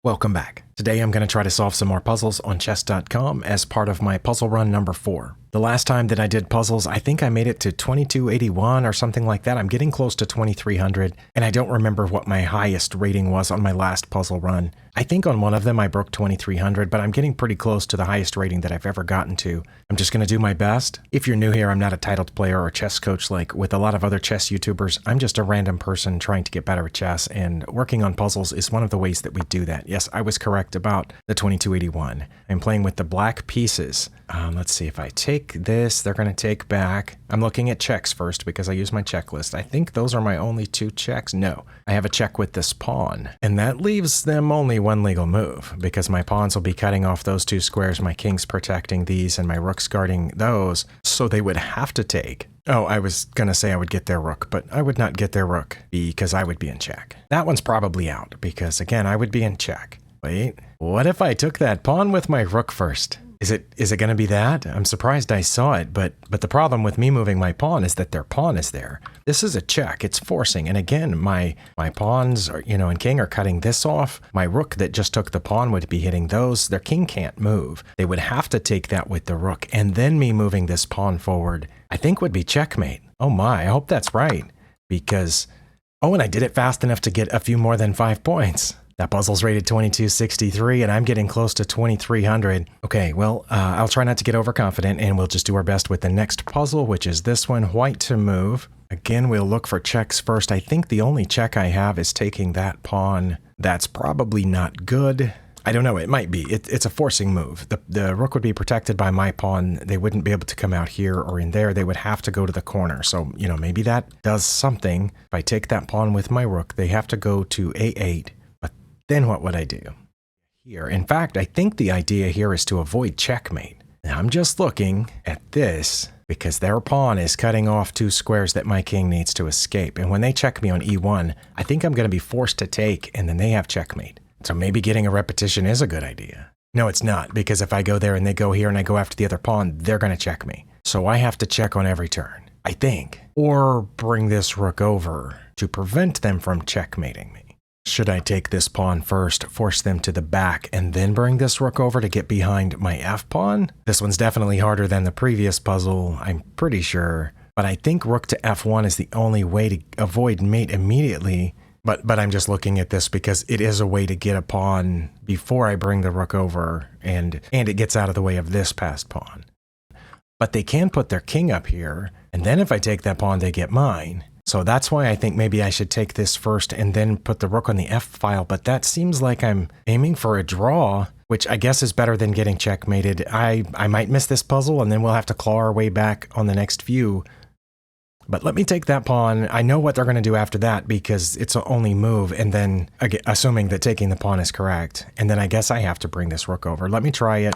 Welcome back. Today I'm going to try to solve some more puzzles on chess.com as part of my puzzle run number 4. The last time that I did puzzles, I think I made it to 2281 or something like that. I'm getting close to 2300, and I don't remember what my highest rating was on my last puzzle run. I think on one of them I broke 2300, but I'm getting pretty close to the highest rating that I've ever gotten to. I'm just going to do my best. If you're new here, I'm not a titled player or chess coach like with a lot of other chess YouTubers. I'm just a random person trying to get better at chess, and working on puzzles is one of the ways that we do that. Yes, I was correct about the 2281. I'm playing with the black pieces. Let's see, if I take this, they're going to take back. I'm looking at checks first because I use my checklist. I think those are my only 2 checks. No, I have a check with this pawn, and that leaves them only one legal move because my pawns will be cutting off those 2 squares, my king's protecting these, and my rook's guarding those, so they would have to take. Oh, I was going to say I would get their rook, but I would not get their rook because I would be in check. That one's probably out because, again, I would be in check. Wait, what if I took that pawn with my rook first? Is it going to be that? I'm surprised I saw it, but the problem with me moving my pawn is that their pawn is there. This is a check. It's forcing. And again, my pawns are, and king are cutting this off. My rook that just took the pawn would be hitting those. Their king can't move. They would have to take that with the rook. And then me moving this pawn forward, I think would be checkmate. Oh my, I hope that's right. Because, and I did it fast enough to get a few more than 5 points. That puzzle's rated 2263, and I'm getting close to 2300. Okay, well, I'll try not to get overconfident, and we'll just do our best with the next puzzle, which is this one, white to move. Again, we'll look for checks first. I think the only check I have is taking that pawn. That's probably not good. I don't know, it might be. It's a forcing move. The rook would be protected by my pawn. They wouldn't be able to come out here or in there. They would have to go to the corner. So, maybe that does something. If I take that pawn with my rook, they have to go to A8. Then what would I do? Here, in fact, I think the idea here is to avoid checkmate. Now, I'm just looking at this because their pawn is cutting off 2 squares that my king needs to escape. And when they check me on E1, I think I'm going to be forced to take, and then they have checkmate. So maybe getting a repetition is a good idea. No, it's not, because if I go there and they go here and I go after the other pawn, they're going to check me. So I have to check on every turn, I think. Or bring this rook over to prevent them from checkmating me. Should I take this pawn first, force them to the back, and then bring this rook over to get behind my f-pawn? This one's definitely harder than the previous puzzle, I'm pretty sure. But I think rook to f1 is the only way to avoid mate immediately. But I'm just looking at this because it is a way to get a pawn before I bring the rook over, and it gets out of the way of this passed pawn. But they can put their king up here, and then if I take that pawn, they get mine. So that's why I think maybe I should take this first and then put the rook on the f-file, but that seems like I'm aiming for a draw, which I guess is better than getting checkmated. I might miss this puzzle, and then we'll have to claw our way back on the next few. But let me take that pawn. I know what they're going to do after that because it's an only move, and then, assuming that taking the pawn is correct, and then I guess I have to bring this rook over. Let me try it.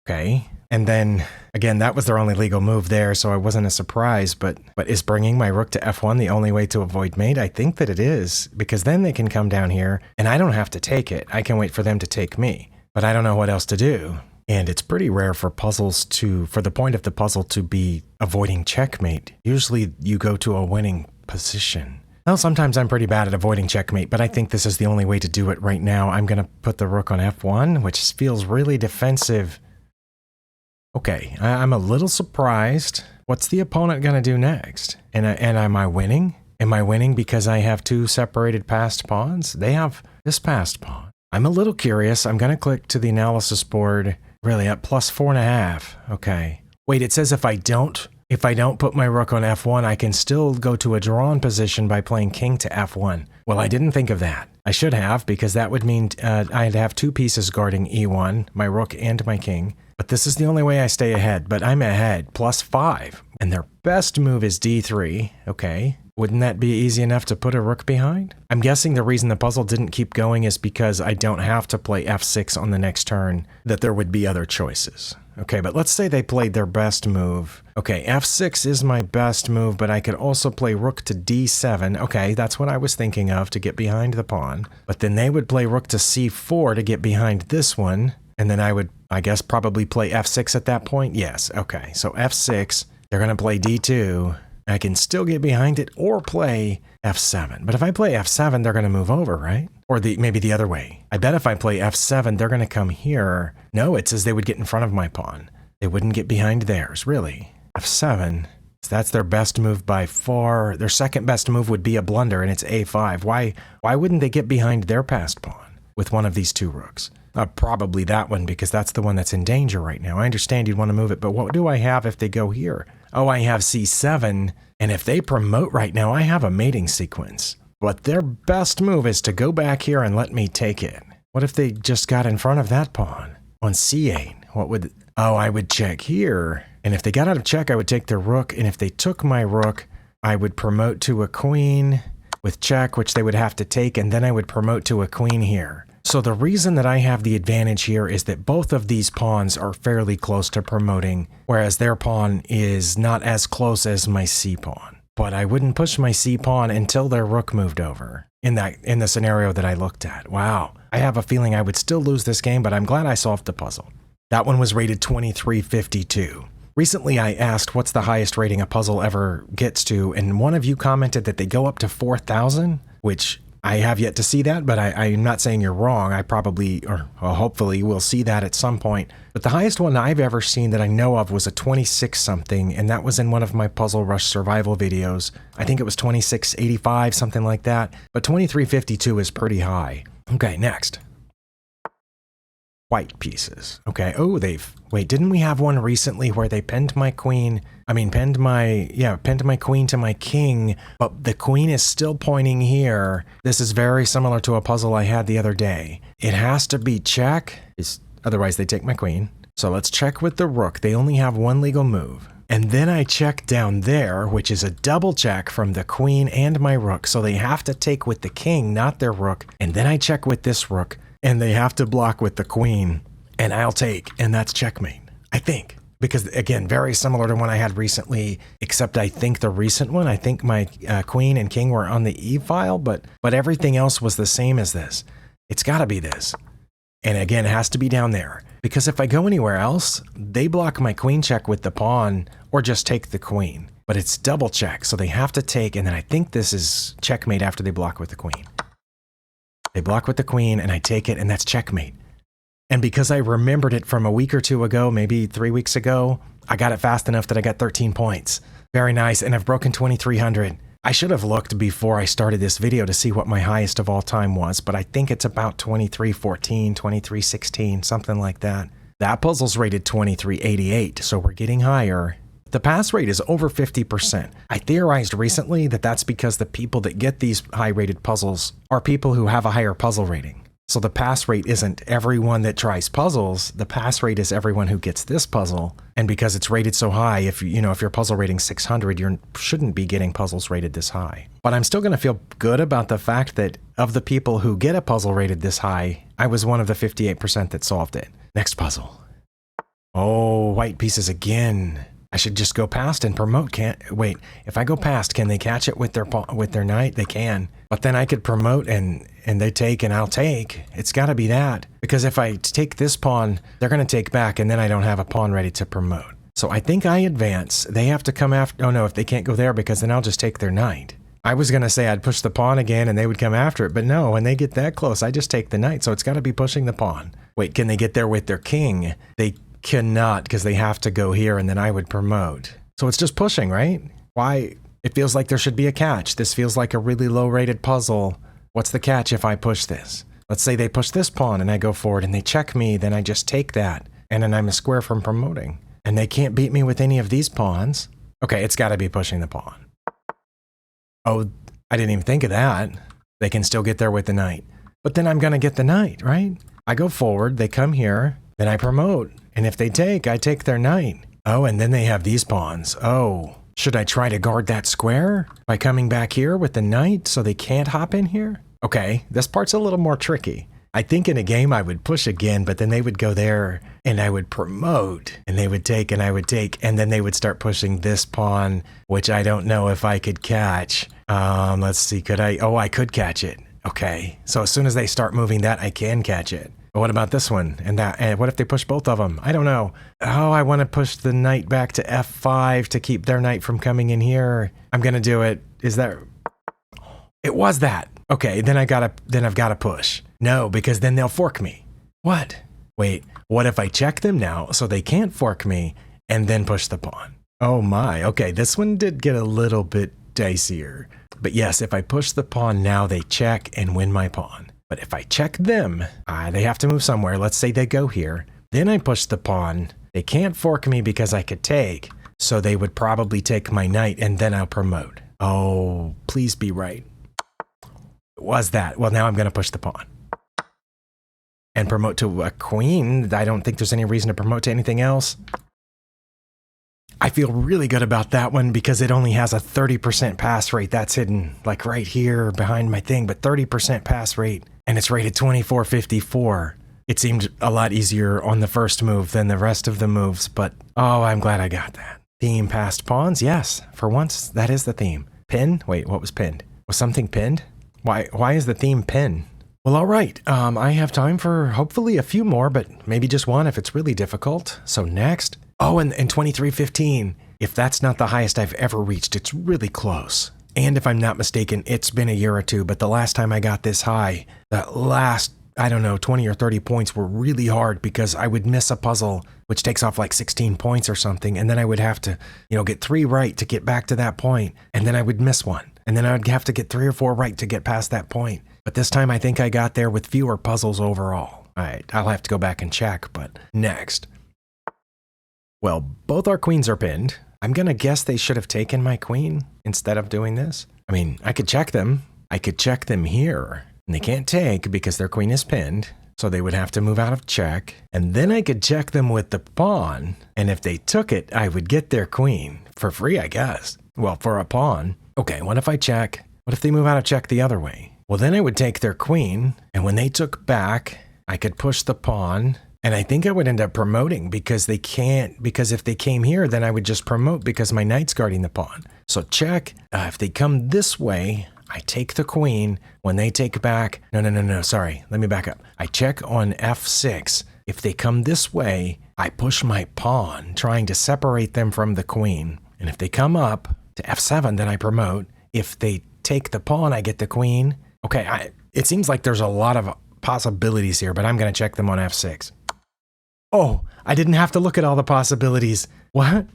Okay. And then, again, that was their only legal move there, so I wasn't a surprise, but is bringing my rook to f1 the only way to avoid mate? I think that it is, because then they can come down here, and I don't have to take it. I can wait for them to take me, but I don't know what else to do. And it's pretty rare for puzzles for the point of the puzzle to be avoiding checkmate. Usually you go to a winning position. Well, sometimes I'm pretty bad at avoiding checkmate, but I think this is the only way to do it right now. I'm going to put the rook on f1, which feels really defensive. Okay, I'm a little surprised. What's the opponent going to do next? And am I winning? Am I winning because I have 2 separated passed pawns? They have this passed pawn. I'm a little curious. I'm going to click to the analysis board. Really, at plus 4.5. Okay. Wait, it says if I don't put my rook on f1, I can still go to a drawn position by playing king to f1. Well, I didn't think of that. I should have, because that would mean I'd have 2 pieces guarding e1, my rook and my king. But this is the only way I stay ahead, but I'm ahead, plus 5. And their best move is d3, okay. Wouldn't that be easy enough to put a rook behind? I'm guessing the reason the puzzle didn't keep going is because I don't have to play f6 on the next turn, that there would be other choices. Okay, but let's say they played their best move. Okay, f6 is my best move, but I could also play rook to d7. Okay, that's what I was thinking of to get behind the pawn. But then they would play rook to c4 to get behind this one. And then I would, I guess, probably play f6 at that point. Yes, okay. So f6, they're going to play d2. I can still get behind it or play f7. But if I play f7, they're going to move over, right? Or maybe the other way. I bet if I play f7, they're going to come here. No, it says they would get in front of my pawn. They wouldn't get behind theirs, really. f7, so that's their best move by far. Their second best move would be a blunder, and it's a5. Why wouldn't they get behind their passed pawn with one of these two rooks? Probably that one, because that's the one that's in danger right now. I understand you'd want to move it, but what do I have if they go here? Oh, I have c7, and if they promote right now, I have a mating sequence. But their best move is to go back here and let me take it. What if they just got in front of that pawn? On c8, what would... Oh, I would check here. And if they got out of check, I would take their rook. And if they took my rook, I would promote to a queen with check, which they would have to take. And then I would promote to a queen here. So the reason that I have the advantage here is that both of these pawns are fairly close to promoting, whereas their pawn is not as close as my c pawn. But I wouldn't push my c pawn until their rook moved over in the scenario that I looked at. Wow. I have a feeling I would still lose this game, but I'm glad I solved the puzzle. That one was rated 2352. Recently, I asked what's the highest rating a puzzle ever gets to, and one of you commented that they go up to 4,000, which I have yet to see that, but I'm not saying you're wrong. I probably, or hopefully, will see that at some point. But the highest one I've ever seen that I know of was a 26 something, and that was in one of my Puzzle Rush survival videos. I think it was 2685, something like that. But 2352 is pretty high. Okay, next. White pieces. Okay, oh, wait, didn't we have one recently where they pinned my queen? Pinned my queen to my king, but the queen is still pointing here. This is very similar to a puzzle I had the other day. It has to be check, otherwise they take my queen. So let's check with the rook. They only have one legal move. And then I check down there, which is a double check from the queen and my rook. So they have to take with the king, not their rook. And then I check with this rook. And they have to block with the queen, and I'll take, and that's checkmate, I think. Because, again, very similar to one I had recently, except I think the recent one, I think my queen and king were on the E file, but everything else was the same as this. It's got to be this. And again, it has to be down there. Because if I go anywhere else, they block my queen check with the pawn, or just take the queen. But it's double check, so they have to take, and then I think this is checkmate after they block with the queen. They block with the queen, and I take it, and that's checkmate. And because I remembered it from a week or two ago, maybe 3 weeks ago, I got it fast enough that I got 13 points. Very nice, and I've broken 2,300. I should have looked before I started this video to see what my highest of all time was, but I think it's about 2314, 2316, something like that. That puzzle's rated 2388, so we're getting higher. The pass rate is over 50%. I theorized recently that that's because the people that get these high-rated puzzles are people who have a higher puzzle rating. So the pass rate isn't everyone that tries puzzles. The pass rate is everyone who gets this puzzle. And because it's rated so high, if your puzzle rating's 600, you shouldn't be getting puzzles rated this high. But I'm still going to feel good about the fact that of the people who get a puzzle rated this high, I was one of the 58% that solved it. Next puzzle. Oh, white pieces again. I should just go past and promote. Wait, if I go past, can they catch it with their knight? They can. But then I could promote and they take and I'll take. It's got to be that. Because if I take this pawn, they're going to take back and then I don't have a pawn ready to promote. So I think I advance. They have to come after. Oh no, if they can't go there, because then I'll just take their knight. I was going to say I'd push the pawn again and they would come after it. But no, when they get that close, I just take the knight. So it's got to be pushing the pawn. Wait, can they get there with their king? They cannot, because they have to go here and then I would promote. So it's just pushing, right? Why? It feels like there should be a catch. This feels like a really low rated puzzle. What's the catch if I push this? Let's say they push this pawn and I go forward and they check me, then I just take that and then I'm a square from promoting. And they can't beat me with any of these pawns. Okay, it's got to be pushing the pawn. Oh, I didn't even think of that. They can still get there with the knight. But then I'm going to get the knight, right? I go forward, they come here, then I promote. And if they take, I take their knight. Oh, and then they have these pawns. Oh, should I try to guard that square by coming back here with the knight so they can't hop in here? Okay, this part's a little more tricky. I think in a game I would push again, but then they would go there and I would promote and they would take and I would take, and then they would start pushing this pawn, which I don't know if I could catch. Let's see, could I? Oh, I could catch it. Okay, so as soon as they start moving that, I can catch it. But what about this one? And what if they push both of them? I don't know. Oh, I want to push the knight back to f5 to keep their knight from coming in here. I'm going to do it. Is that... It was that. Okay, then I've got to push. No, because then they'll fork me. What? Wait, what if I check them now so they can't fork me and then push the pawn? Oh my, okay, this one did get a little bit dicier. But yes, if I push the pawn now, they check and win my pawn. But if I check them, they have to move somewhere. Let's say they go here. Then I push the pawn. They can't fork me because I could take. So they would probably take my knight and then I'll promote. Oh, please be right. It was that. Well, now I'm going to push the pawn. And promote to a queen. I don't think there's any reason to promote to anything else. I feel really good about that one because it only has a 30% pass rate. That's hidden like right here behind my thing, but 30% pass rate. And it's rated 2454. It seemed a lot easier on the first move than the rest of the moves, but oh, I'm glad I got that. Theme passed pawns? Yes, for once, that is the theme. Pin? Wait, what was pinned? Was something pinned? Why is the theme pin? Well, all right. I have time for hopefully a few more, but maybe just one if it's really difficult. So next. Oh, and 2315. If that's not the highest I've ever reached, it's really close. And if I'm not mistaken, it's been a year or two, but the last time I got this high, the last, I don't know, 20 or 30 points were really hard because I would miss a puzzle, which takes off like 16 points or something, and then I would have to, get 3 right to get back to that point, and then I would miss one. And then I would have to get 3 or 4 right to get past that point. But this time I think I got there with fewer puzzles overall. All right, I'll have to go back and check, but next. Well, both our queens are pinned. I'm gonna guess they should have taken my queen instead of doing this. I mean, I could check them. I could check them here. And they can't take because their queen is pinned. So they would have to move out of check. And then I could check them with the pawn. And if they took it, I would get their queen. For free, I guess. Well, for a pawn. Okay, what if I check? What if they move out of check the other way? Well, then I would take their queen. And when they took back, I could push the pawn. And I think I would end up promoting because they can't, because if they came here, then I would just promote because my knight's guarding the pawn. So check. If they come this way, I take the queen. When they take back, no, sorry. Let me back up. I check on f6. If they come this way, I push my pawn, trying to separate them from the queen. And if they come up to f7, then I promote. If they take the pawn, I get the queen. Okay, it seems like there's a lot of possibilities here, but I'm going to check them on f6. Oh, I didn't have to look at all the possibilities. What?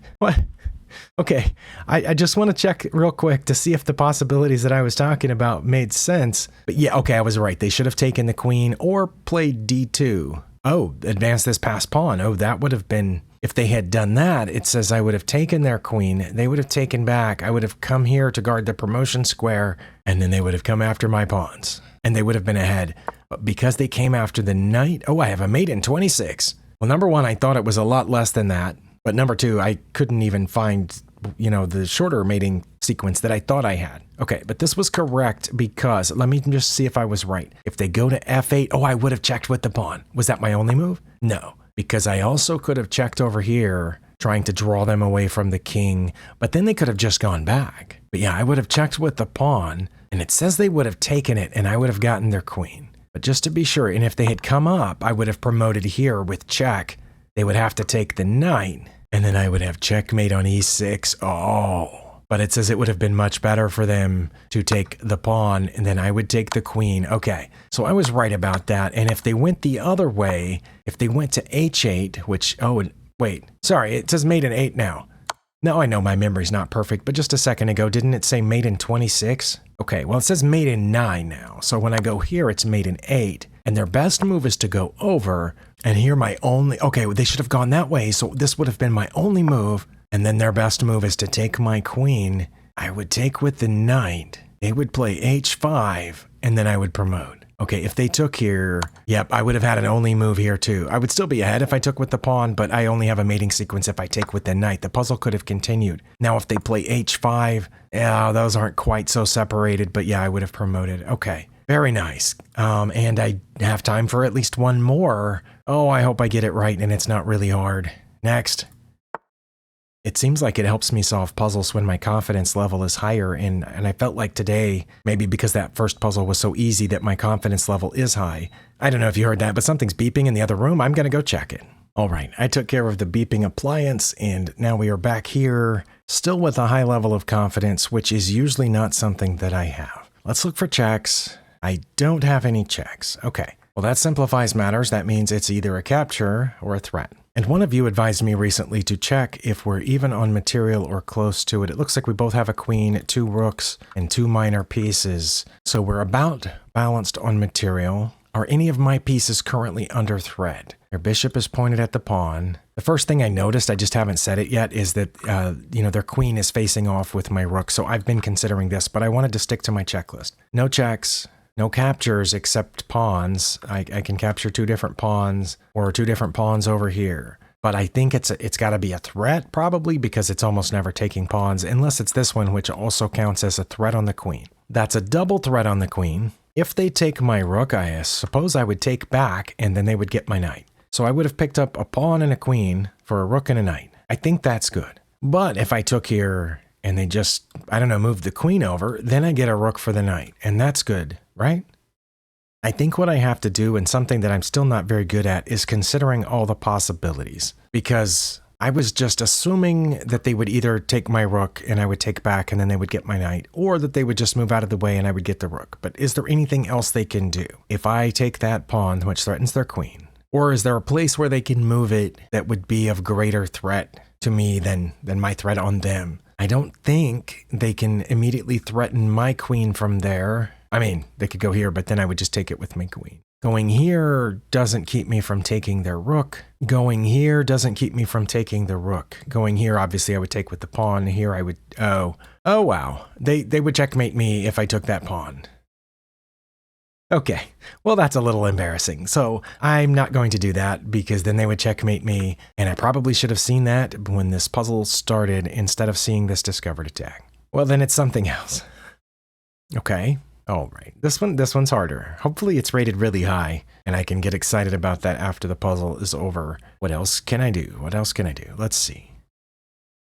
Okay, I just want to check real quick to see if the possibilities that I was talking about made sense. But yeah, okay, I was right. They should have taken the queen or played d2. Oh, advance this past pawn. Oh, that would have been... If they had done that, it says I would have taken their queen. They would have taken back. I would have come here to guard the promotion square, and then they would have come after my pawns. And they would have been ahead. But because they came after the knight... Oh, I have a mate in 26. Well, number one, I thought it was a lot less than that. But number two, I couldn't even find, the shorter mating sequence that I thought I had. Okay, but this was correct because, let me just see if I was right. If they go to f8, oh, I would have checked with the pawn. Was that my only move? No, because I also could have checked over here, trying to draw them away from the king, but then they could have just gone back. But yeah, I would have checked with the pawn, and it says they would have taken it, and I would have gotten their queen. But just to be sure, and if they had come up, I would have promoted here with check. They would have to take the knight, and then I would have checkmate on e6. Oh, but it says it would have been much better for them to take the pawn, and then I would take the queen. Okay, so I was right about that. And if they went the other way, if they went to h8, which, oh, wait, sorry, it says mate in 8 now. Now I know my memory's not perfect, but just a second ago, didn't it say mate in 26? Okay, well, it says mate in 9 now. So when I go here, it's mate in 8. And their best move is to go over. And here my only... Okay, well, they should have gone that way. So this would have been my only move. And then their best move is to take my queen. I would take with the knight. They would play h5. And then I would promote. Okay, if they took here, yep, I would have had an only move here too. I would still be ahead if I took with the pawn, but I only have a mating sequence if I take with the knight. The puzzle could have continued. Now, if they play h5, yeah, those aren't quite so separated, but yeah, I would have promoted. Okay, very nice. And I have time for at least one more. Oh, I hope I get it right and it's not really hard. Next. It seems like it helps me solve puzzles when my confidence level is higher, and I felt like today, maybe because that first puzzle was so easy, that my confidence level is high. I don't know if you heard that, but something's beeping in the other room. I'm going to go check it. All right, I took care of the beeping appliance, and now we are back here, still with a high level of confidence, which is usually not something that I have. Let's look for checks. I don't have any checks. Okay, well, that simplifies matters. That means it's either a capture or a threat. And one of you advised me recently to check if we're even on material or close to it. It looks like we both have a queen, 2 rooks, and 2 minor pieces. So we're about balanced on material. Are any of my pieces currently under threat? Their bishop is pointed at the pawn. The first thing I noticed, I just haven't said it yet, is that, their queen is facing off with my rook. So I've been considering this, but I wanted to stick to my checklist. No checks. No captures except pawns. I can capture 2 different pawns or 2 different pawns over here. But I think it's got to be a threat probably, because it's almost never taking pawns unless it's this one, which also counts as a threat on the queen. That's a double threat on the queen. If they take my rook, I suppose I would take back and then they would get my knight. So I would have picked up a pawn and a queen for a rook and a knight. I think that's good. But if I took here and they just, moved the queen over, then I get a rook for the knight. And that's good. Right? I think what I have to do, and something that I'm still not very good at, is considering all the possibilities. Because I was just assuming that they would either take my rook and I would take back and then they would get my knight, or that they would just move out of the way and I would get the rook. But is there anything else they can do if I take that pawn, which threatens their queen? Or is there a place where they can move it that would be of greater threat to me than my threat on them? I don't think they can immediately threaten my queen from there. I mean, they could go here, but then I would just take it with my queen. Going here doesn't keep me from taking their rook. Going here doesn't keep me from taking the rook. Going here, obviously, I would take with the pawn. Here I would, oh wow. They would checkmate me if I took that pawn. Okay, well, that's a little embarrassing. So I'm not going to do that, because then they would checkmate me. And I probably should have seen that when this puzzle started instead of seeing this discovered attack. Well, then it's something else. Okay. All right, this one's harder. Hopefully it's rated really high and I can get excited about that after the puzzle is over. What else can I do? Let's see.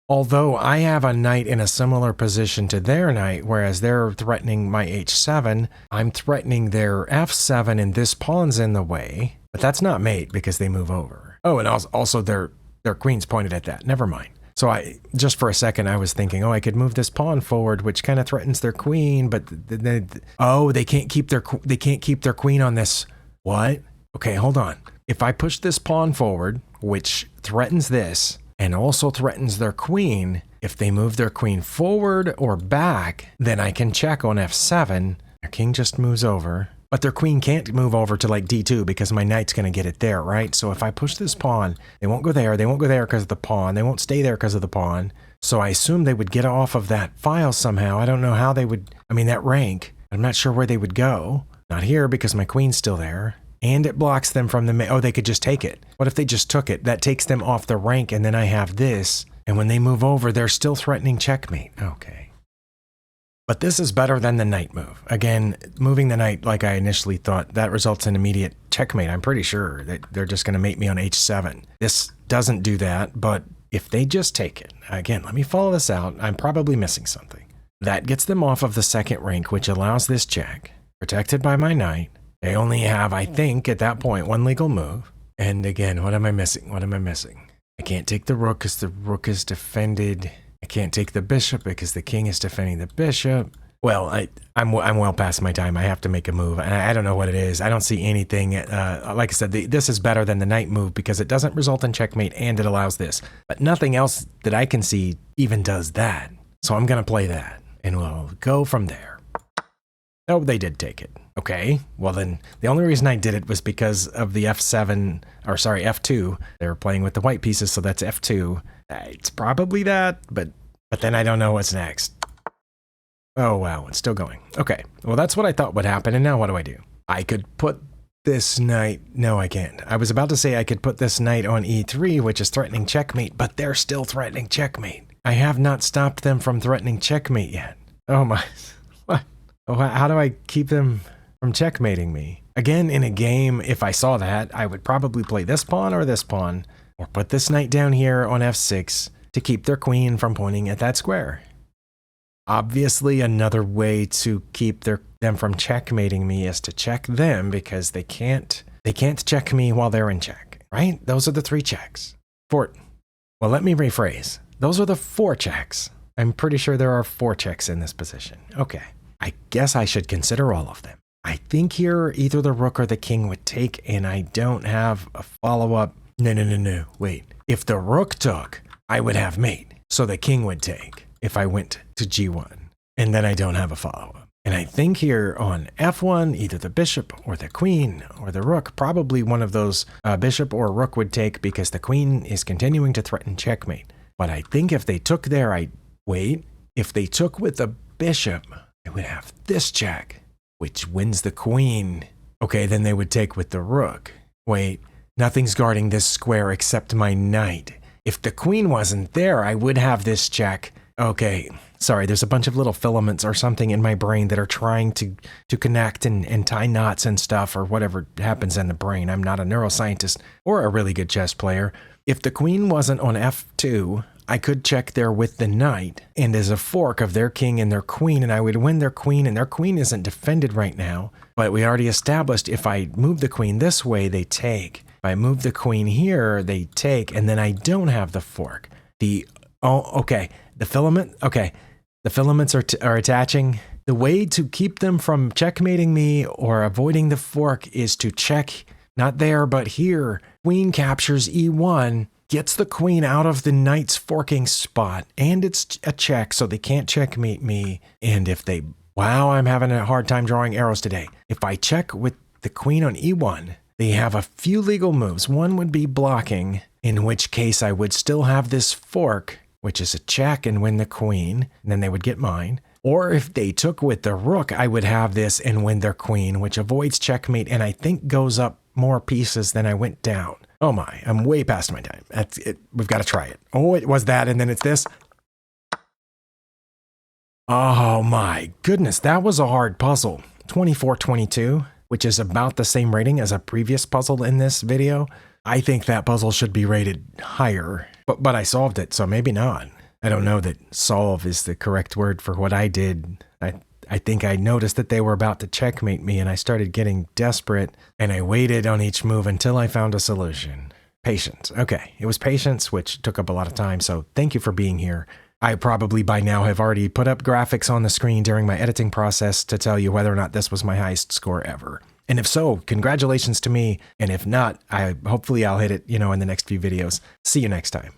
Although I have a knight in a similar position to their knight, whereas they're threatening my h7, I'm threatening their f7 and this pawn's in the way. But that's not mate because they move over. Oh, and also their queen's pointed at that. Never mind. So just for a second, I was thinking, I could move this pawn forward, which kind of threatens their queen, but they can't keep their queen on this. What? Okay, hold on. If I push this pawn forward, which threatens this, and also threatens their queen, if they move their queen forward or back, then I can check on f7. Their king just moves over. But their queen can't move over to like d2 because my knight's going to get it there, right? So if I push this pawn, they won't go there. They won't go there because of the pawn. They won't stay there because of the pawn. So I assume they would get off of that file somehow. I don't know how they would, that rank. I'm not sure where they would go. Not here because my queen's still there. And it blocks them from the, they could just take it. What if they just took it? That takes them off the rank and then I have this. And when they move over, they're still threatening checkmate. Okay. But this is better than the knight move. Again, moving the knight like I initially thought, that results in immediate checkmate. I'm pretty sure that they're just going to mate me on h7. This doesn't do that, but if they just take it, again, let me follow this out. I'm probably missing something. That gets them off of the second rank, which allows this check. Protected by my knight. They only have, I think, at that point, one legal move. And again, what am I missing? I can't take the rook because the rook is defended. I can't take the bishop because the king is defending the bishop. Well, I'm well past my time. I have to make a move. And I don't know what it is. I don't see anything. Like I said, this is better than the knight move because it doesn't result in checkmate and it allows this. But nothing else that I can see even does that. So I'm going to play that and we'll go from there. Oh, they did take it. Okay, well then the only reason I did it was because of the F2. They were playing with the white pieces, so that's F2. It's probably that, but then I don't know what's next. Oh wow, it's still going. Okay, well that's what I thought would happen, and now what do? I could put this knight, no I can't. I was about to say I could put this knight on E3, which is threatening checkmate, but they're still threatening checkmate. I have not stopped them from threatening checkmate yet. Oh my, what? Oh, how do I keep them from checkmating me? Again, in a game, if I saw that, I would probably play this pawn, or put this knight down here on f6, to keep their queen from pointing at that square. Obviously, another way to keep them from checkmating me is to check them, because they can't check me while they're in check, right? Those are the 3 checks. Well, let me rephrase. Those are the 4 checks. I'm pretty sure there are 4 checks in this position. Okay, I guess I should consider all of them. I think here either the rook or the king would take, and I don't have a follow-up. No, wait. If the rook took, I would have mate, so the king would take if I went to g1, and then I don't have a follow-up. And I think here on f1, either the bishop or the queen or the rook, probably one of those bishop or rook would take, because the queen is continuing to threaten checkmate. But I think if they took there, if they took with the bishop, I would have this check, which wins the queen. Okay, then they would take with the rook. Wait, nothing's guarding this square except my knight. If the queen wasn't there, I would have this check. Okay, sorry, there's a bunch of little filaments or something in my brain that are trying to connect and tie knots and stuff, or whatever happens in the brain. I'm not a neuroscientist or a really good chess player. If the queen wasn't on f2, I could check there with the knight, and as a fork of their king and their queen, and I would win their queen, and their queen isn't defended right now. But we already established if I move the queen this way, they take. If I move the queen here, they take, and then I don't have the fork. The filaments are attaching. The way to keep them from checkmating me or avoiding the fork is to check, not there, but here. Queen captures e1, gets the queen out of the knight's forking spot, and it's a check, so they can't checkmate me. And if they, wow, I'm having a hard time drawing arrows today. If I check with the queen on e1, they have a few legal moves. One would be blocking, in which case I would still have this fork, which is a check, and win the queen, and then they would get mine. Or if they took with the rook, I would have this and win their queen, which avoids checkmate, and I think goes up more pieces than I went down. Oh my, I'm way past my time. That's it. We've got to try it. Oh, it was that, and then it's this. Oh my goodness, that was a hard puzzle. 24-22, which is about the same rating as a previous puzzle in this video. I think that puzzle should be rated higher, but I solved it, so maybe not. I don't know that solve is the correct word for what I did. I think I noticed that they were about to checkmate me, and I started getting desperate, and I waited on each move until I found a solution. Patience. Okay, it was patience, which took up a lot of time, so thank you for being here. I probably by now have already put up graphics on the screen during my editing process to tell you whether or not this was my highest score ever. And if so, congratulations to me, and if not, hopefully I'll hit it, in the next few videos. See you next time.